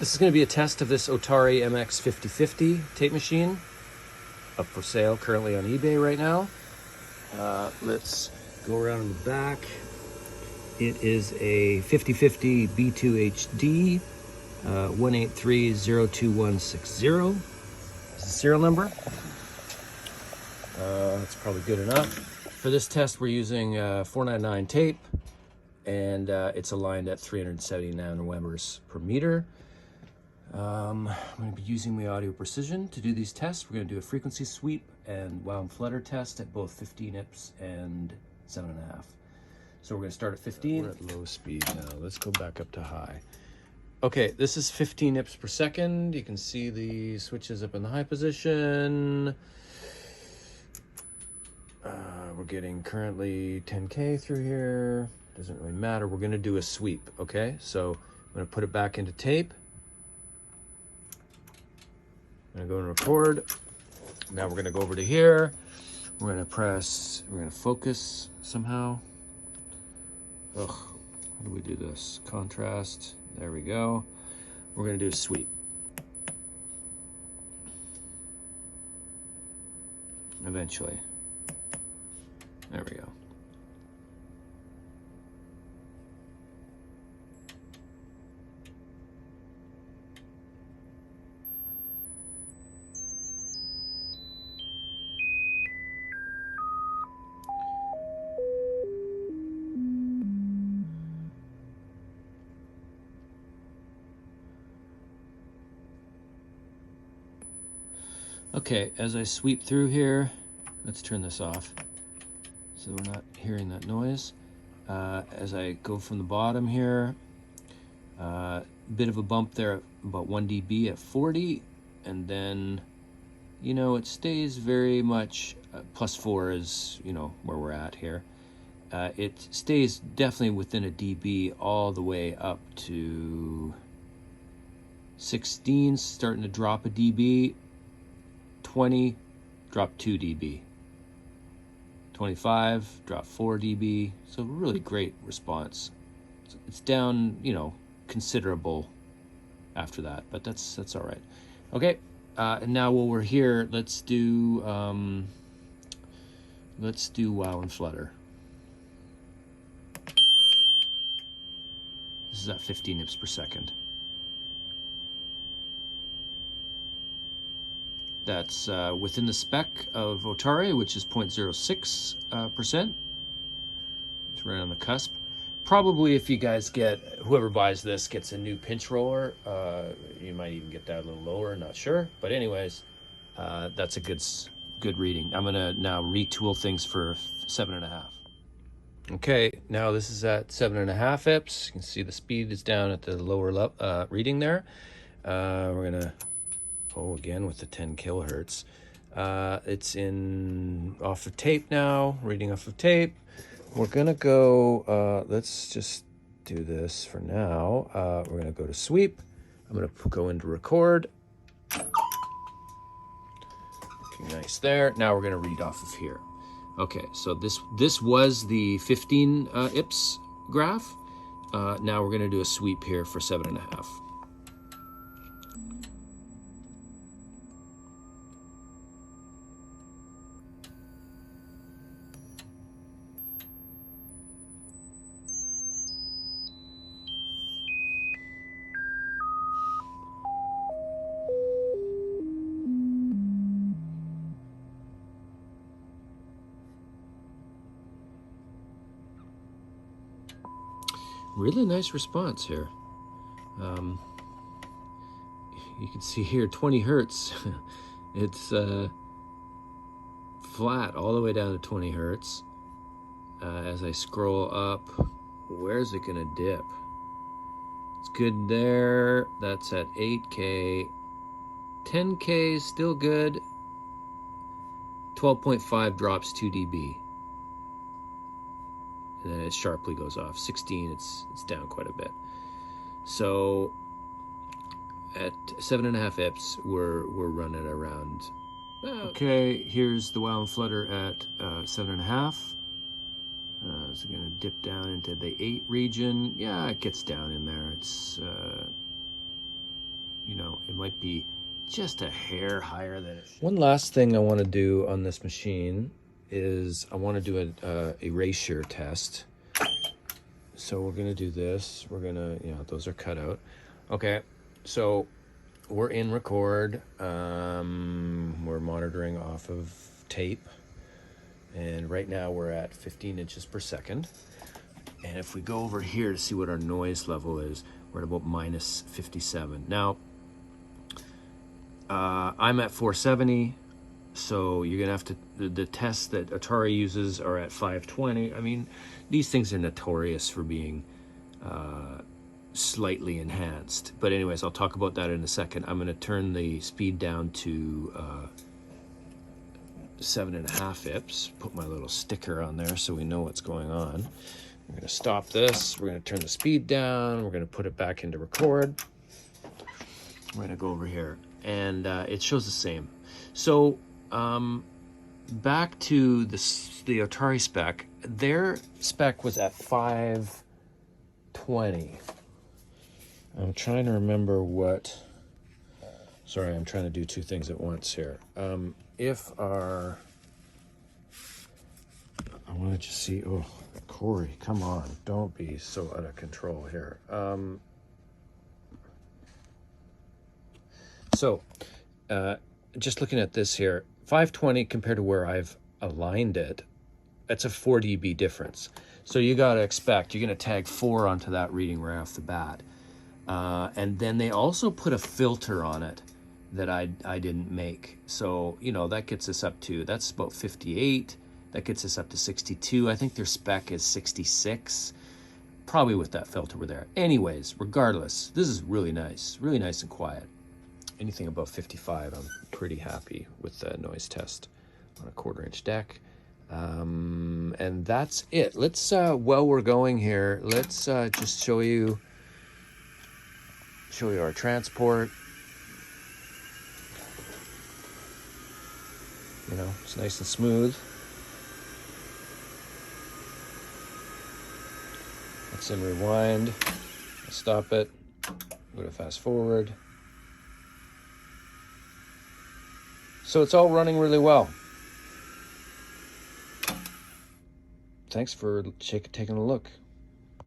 This is going to be a test of this Otari MX5050 tape machine, up for sale currently on eBay right now. Let's go around in the back. It is a 5050 B2 HD 183-02160. This is the serial number. That's probably good enough. For this test, we're using 499 tape, and it's aligned at 370 nanometers per meter. I'm going to be using my Audio Precision to do these tests. We're going to do a frequency sweep and wow and flutter test at both 15 IPS and 7.5. So we're going to start at 15. We're at low speed now. Let's go back up to high. Okay, this is 15 IPS per second. You can see the switches up in the high position. We're getting currently 10K through here. Doesn't really matter. We're going to do a sweep, okay? So I'm going to put it back into tape. I'm gonna go and record. Now we're gonna go over to here. We're gonna focus somehow. Ugh, how do we do this? Contrast, there we go. We're gonna do a sweep. Eventually. There we go. Okay, as I sweep through here, let's turn this off so we're not hearing that noise. As I go from the bottom here, bit of a bump there at about 1 dB at 40, and then, you know, it stays very much, +4 is, you know, where we're at here. It stays definitely within a dB all the way up to 16, starting to drop a dB. 20, drop 2 dB. 25, drop 4 dB. So really great response. It's down, you know, considerable after that, but that's all right. Okay, and now while we're here, let's do wow and flutter. This is at 15 IPS per second. That's within the spec of Otari, which is 0.06%. It's right on the cusp. Probably if you guys whoever buys this gets a new pinch roller, you might even get that a little lower, not sure. But anyways, that's a good reading. I'm gonna now retool things for 7.5. Okay, now this is at 7.5 IPS. You can see the speed is down at the lower reading there. We're gonna again with the 10 kilohertz. It's off of tape now, reading off of tape. We're gonna go, let's just do this for now. We're gonna go to sweep. I'm gonna go into record. Looking nice there. Now we're gonna read off of here. Okay, so this was the 15 IPS graph. Now we're gonna do a sweep here for 7.5. Really nice response here. You can see here 20 hertz. It's flat all the way down to 20 hertz. As I scroll up, where's it gonna dip? It's good there. That's at 8K. 10K is still good. 12.5 drops 2 dB. And then it sharply goes off. 16, it's down quite a bit. So at 7.5 IPS, we're running around. Okay, here's the wow and flutter at 7.5. So we're gonna dip down into the 8 region. Yeah, it gets down in there. It's might be just a hair higher than it should. One last thing I want to do on this machine is I want to do an erasure test. So we're going to do this. We're going to, those are cut out. Okay, so we're in record. We're monitoring off of tape. And right now we're at 15 inches per second. And if we go over here to see what our noise level is, we're at about minus 57. Now, I'm at 470, so you're gonna have to, the tests that Otari uses are at 520. I mean, these things are notorious for being slightly enhanced. But anyways, I'll talk about that in a second. I'm gonna turn the speed down to 7.5 IPS, put my little sticker on there so we know what's going on. We're gonna stop this, we're gonna turn the speed down, we're gonna put it back into record. We're gonna go over here, and it shows the same. So back to the Otari spec, their spec was at 520. I'm trying to remember what, sorry, I'm trying to do two things at once here. If our, I want to just see, oh, Corey, come on, don't be so out of control here. Just looking at this here, 520 compared to where I've aligned it, that's a 4 dB difference. So you got to expect, you're going to tag 4 onto that reading right off the bat. And then they also put a filter on it that I didn't make. So, that gets us up to, that's about 58. That gets us up to 62. I think their spec is 66. Probably with that filter we're there. Anyways, regardless, this is really nice and quiet. Anything above 55, I'm pretty happy with the noise test on a 1/4 inch deck. And that's it. Let's, while we're going here, let's just show you our transport. It's nice and smooth. Let's then rewind, stop it, go to fast forward. So it's all running really well. Thanks for taking a look.